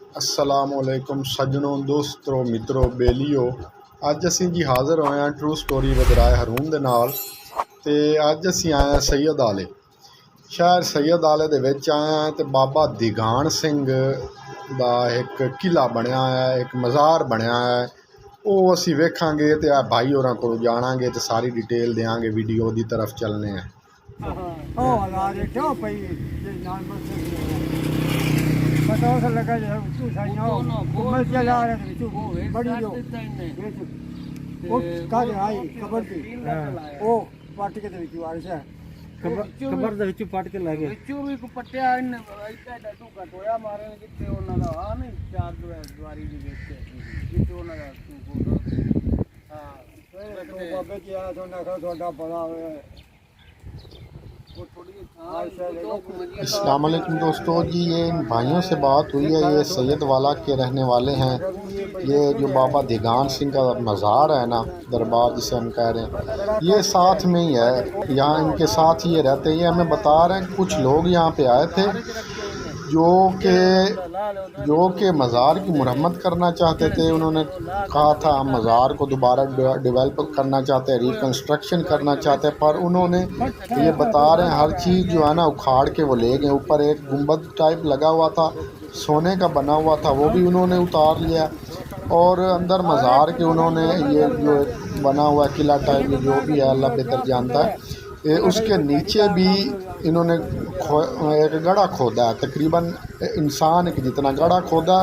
अस्सलामुअलैकुम सज्जनों दोस्तों मित्रों बेलियो अज असी जी हाज़र होए हैं ट्रू स्टोरी विद राय हरून दे नाल। ते अज असी आए हैं सैयद आले शहर सैयद आले दे विच आए हैं। ते बाबा दिगान सिंह दा एक किला बनया है, एक मज़ार बनया है, वो असी वेखांगे ते भाई होरां कोलों जाणांगे ते सारी डिटेल देंगे। वीडियो दी तरफ चलने हैं। पता लगा तू साइया मैं चला आ रहा तू बड़ी जो वो का आई खबर थी ओ पार्टी के विच आ रहा खबर ਦੇ ਵਿੱਚ ਪਟ ਕੇ ਲੈ ਗਏ ਵਿੱਚੋਂ ਵੀ ਕੋ ਪੱਟਿਆ ਇਹਨੇ ਇੱਕਾ ਡੱਡੂ ਕਟੋਇਆ ਮਾਰਨ ਕਿੱਥੇ ਉਹਨਾਂ ਦਾ ਆ ਨਹੀਂ ਚਾਰ ਦੁਆਰੀ ਦੇ ਵਿੱਚ ਜਿੱਥੇ ਉਹਨਾਂ ਦਾ ਹਾਂ ਤੇ ਬਾਬੇ ਕੀ ਆ ਤੁਹਾਡਾ ਬੜਾ ਹੋਇਆ। अस्सलाम वालेकुम दोस्तों जी, ये इन भाइयों से बात हुई है। ये सैयद वाला के रहने वाले हैं। ये जो बाबा दिगान सिंह का मज़ार है ना, दरबार जिसे हम कह रहे हैं, ये साथ में ही है। यहाँ इनके साथ ही ये रहते हैं। ये हमें बता रहे हैं कुछ लोग यहाँ पे आए थे जो के मज़ार की मुरम्मत करना चाहते थे। उन्होंने कहा था हम मज़ार को दोबारा डेवलप करना चाहते हैं, रिकन्स्ट्रक्शन करना चाहते हैं, पर उन्होंने ये बता रहे हैं हर चीज़ जो है ना उखाड़ के वो ले गए। ऊपर एक गुंबद टाइप लगा हुआ था, सोने का बना हुआ था, वो भी उन्होंने उतार लिया। और अंदर मज़ार के उन्होंने ये जो बना हुआ किला टाइप जो भी है, अल्लाह बेहतर जानता है, उसके नीचे भी इन्होंने एक गड़ा खोदा है, तकरीबन इंसान के जितना गड़ा खोदा।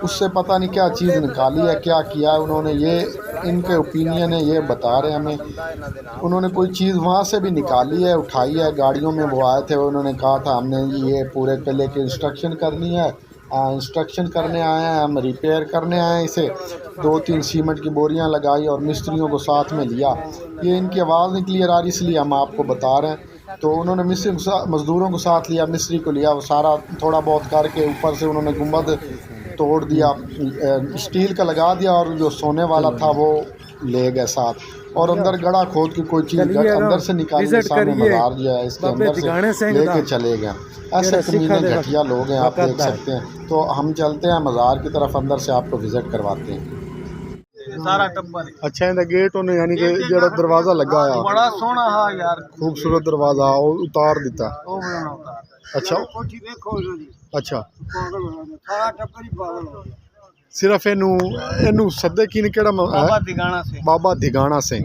उससे पता नहीं क्या चीज़ निकाली है, क्या किया है उन्होंने। ये इनके ओपिनियन है, ये बता रहे हैं हमें। उन्होंने कोई चीज़ वहाँ से भी निकाली है, उठाई है। गाड़ियों में वो आए थे, उन्होंने कहा था हमने ये पूरे किले की इंस्ट्रक्शन करनी है, इंस्ट्रक्शन करने आए हैं, हम रिपेयर करने आए हैं। इसे 2-3 सीमेंट की बोरियां लगाई और मिस्त्रियों को साथ में लिया। ये इनकी आवाज़ नहीं क्लियर आ रही, इसलिए हम आपको बता रहे हैं। तो उन्होंने मिस्त्री मज़दूरों को साथ लिया, मिस्त्री को लिया, वो सारा थोड़ा बहुत करके ऊपर से उन्होंने गुंबद तोड़ दिया, स्टील का लगा दिया, और जो सोने वाला था वो ले गए साथ। और अंदर गड़ा खोद की कोई चीज़ अंदर से निकाली, सामने मज़ार जो है इसके अंदर से लेके चले गए। ऐसे कमीने घटिया लोग हैं, आप देख सकते हैं। तो हम चलते हैं मज़ार की तरफ, अंदर से आपको विज़िट करवाते हैं। सारा टब्बर अच्छा इंदा गेट होने यानी कि जेड़ा दरवाजा लगा है बड़ा सोहना हा यार, खूबसूरत दरवाजा और उतार दिता। अच्छा अच्छा सारा टब्बर ही पागल हो गया। सिर्फ इनू सदे की केड़ा बाबा दिगाना सिंह। बाबा दिगाना सिंह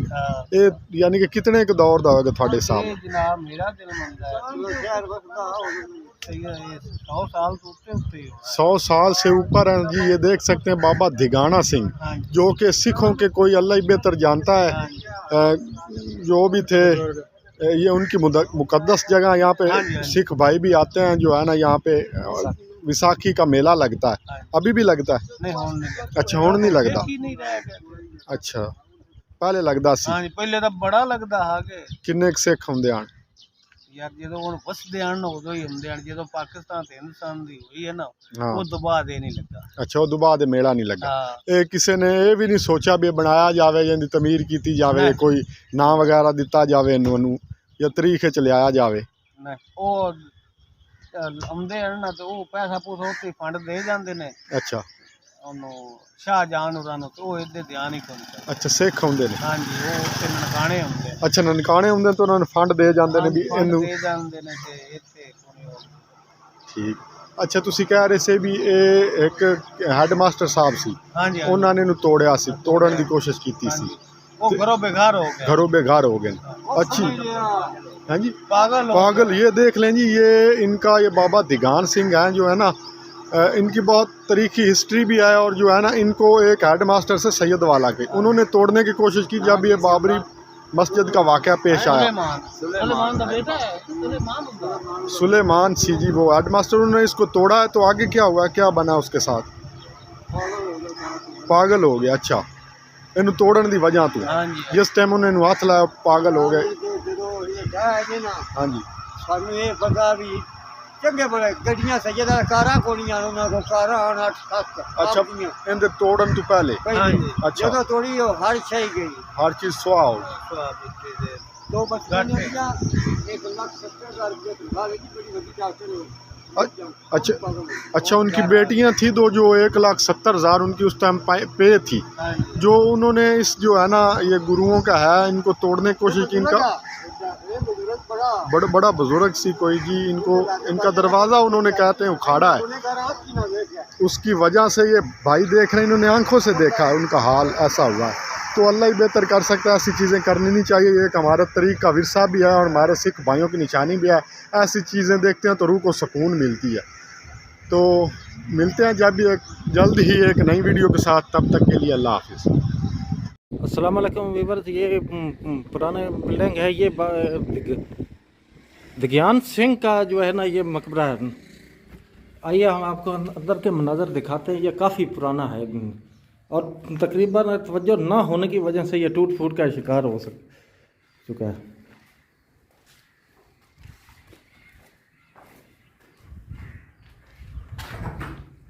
ये यानी कि कितने के दौर दा होगा थोड़े साहब? जनाब मेरा दिल मंगता है शहर वसदा 100 साल तो ऊपर 100 साल से ऊपर हैं जी। ये देख सकते हैं बाबा दिगाना सिंह, जो कि सिखों के कोई अल्लाह ही बेहतर जानता है। जो भी थे ये उनकी मुकद्दस जगह, यहाँ पे सिख भाई भी आते हैं जो है ना। यहाँ पे विसाखी का मेला लगता है, अभी भी लगता है? नहीं अच्छा हुण नहीं लगता? अच्छा पहले लगता सी? हां जी पहले तो बड़ा लगता है कि किन्ने सिख हुंदे आन यार जो हुण वसदे आन उदों ही हुंदे आन, जो पाकिस्तान ते हिंदुस्तान दी हुई है ना वो दबा दे नहीं लगा। अच्छा वो दबा दे मेला नहीं लगा। ये किसी ने ये भी नहीं सोचा भी बनाया जाए, इहदी तमीर की जाए, कोई नाम वगैरह दिता जाए इन्होंने, या तरीके च लिया जाए? आउंदे ना तो वो पैसा पूसा उत्ते फंड दे जांदे ने। अच्छा शाहजहान होरां नूं तो वो इहदे ध्यान ही कोनी। अच्छा सिख आउंदे ने? हां जी वो उत्ते ननकाने आउंदे। अच्छा ननकाने आउंदे तो उन्होंने फंड दे जांदे ने भी इन्नू दे जांदे ने ते इत्थे ठीक। अच्छा तुसी कह रहे से भी एक हैडमास्टर साहब सी? हां जी उन्होंने इन्नू तोड़िया सी, तोड़न दी कोशिश कीती सी, वो घरों बेघर हो गए। घरों बेघर हो गए। अच्छी हाँ जी पागल। ये देख लें जी, ये इनका ये बाबा दिगान सिंह हैं जो है ना, इनकी बहुत तरीकी हिस्ट्री भी है। और जो है ना इनको एक हेड मास्टर से सैयद वाला के उन्होंने तोड़ने की कोशिश की जब ये बाबरी मस्जिद का वाक़या पेश आया। सुलेमान सी जी वो हेड मास्टर, उन्होंने इसको तोड़ा है। तो आगे क्या हुआ, क्या बना उसके साथ? पागल हो गया। अच्छा इन तोड़न की वजह तो जिस टाइम उन्होंने हाथ लाया पागल हो गए। हाँ जी चंगे बड़े गड्डियां सैयद कारां कोनियां उन्हां को कारां 8-7। अच्छा इनके तोड़न तो पहले? अच्छा जो तोड़ी हो हर शय गई, हर चीज सुहा हो। दो बच्चे 1,70,000 रुपये तनख्वाह लगी, बड़ी बड़ी डॉक्टर अच्छा अच्छा, उनकी बेटियां थी दो जो 1,70,000 उनकी उस टाइम पे थी, जो उन्होंने इस जो है ना ये गुरुओं का है इनको तोड़ने की कोशिश की। इनका बड़ा बुजुर्ग सी कोई जी, इनका दरवाज़ा उन्होंने कहते हैं उखाड़ा है, उसकी वजह से ये भाई देख रहे हैं, इन्होंने आंखों से देखा उनका हाल ऐसा हुआ है। तो अल्लाह ही बेहतर कर सकता है, ऐसी चीज़ें करनी नहीं चाहिए। ये एक हमारा तरीक़ का विरसा भी है और हमारे सिख भाइयों की निशानी भी है। ऐसी चीज़ें देखते हैं तो रूह को सुकून मिलती है। तो मिलते हैं जल्द ही एक नई वीडियो के साथ, तब तक के लिए अल्लाह हाफिज़। अस्सलाम वालेकुम व्यूअर्स, ये पुराने बिल्डिंग है, ये दिग्यान सिंह का जो है ना ये मकबरा है। आइए हम आपको अंदर के मनाज़र दिखाते हैं। ये काफ़ी पुराना है और तकरीबन तवज्जो ना होने की वजह से ये टूट फूट का शिकार हो चुका है।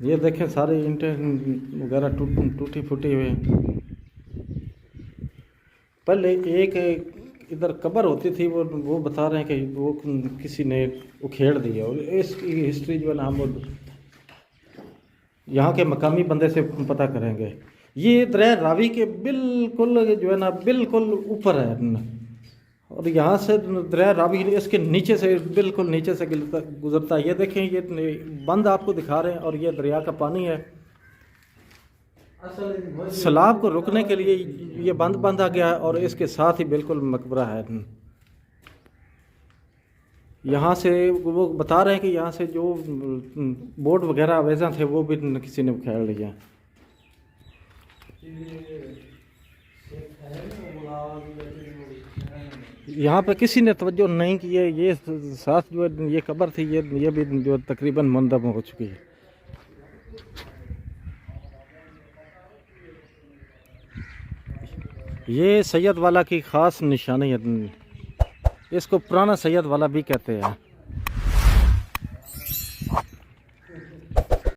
ये देखें सारे ईंटें वगैरह टूटी फूटी हुई। पहले एक इधर कब्र होती थी, वो बता रहे हैं कि वो किसी ने उखेड़ दी है। और इसकी हिस्ट्री जो है ना हम यहाँ के मकामी बंदे से पता करेंगे। ये दरिया रावी के बिल्कुल जो है ना बिल्कुल ऊपर है और यहाँ से दरिया रावी इसके नीचे से बिल्कुल नीचे से गुजरता है। ये देखें ये बंद आपको दिखा रहे हैं और ये दरिया का पानी है। सैलाब को रोकने के लिए ये बंद बांधा गया है और इसके साथ ही बिल्कुल मकबरा है। यहाँ से वो बता रहे हैं कि यहाँ से जो बोर्ड वगैरह अवेजा थे वो भी किसी ने उखेड़ लिया। यहाँ पे किसी ने तवज्जो नहीं की है। ये साथ जो ये कब्र थी ये भी जो तकरीबन मुंदम हो चुकी है। ये सैयद वाला की ख़ास निशानी है, इसको पुराना सैयद वाला भी कहते हैं।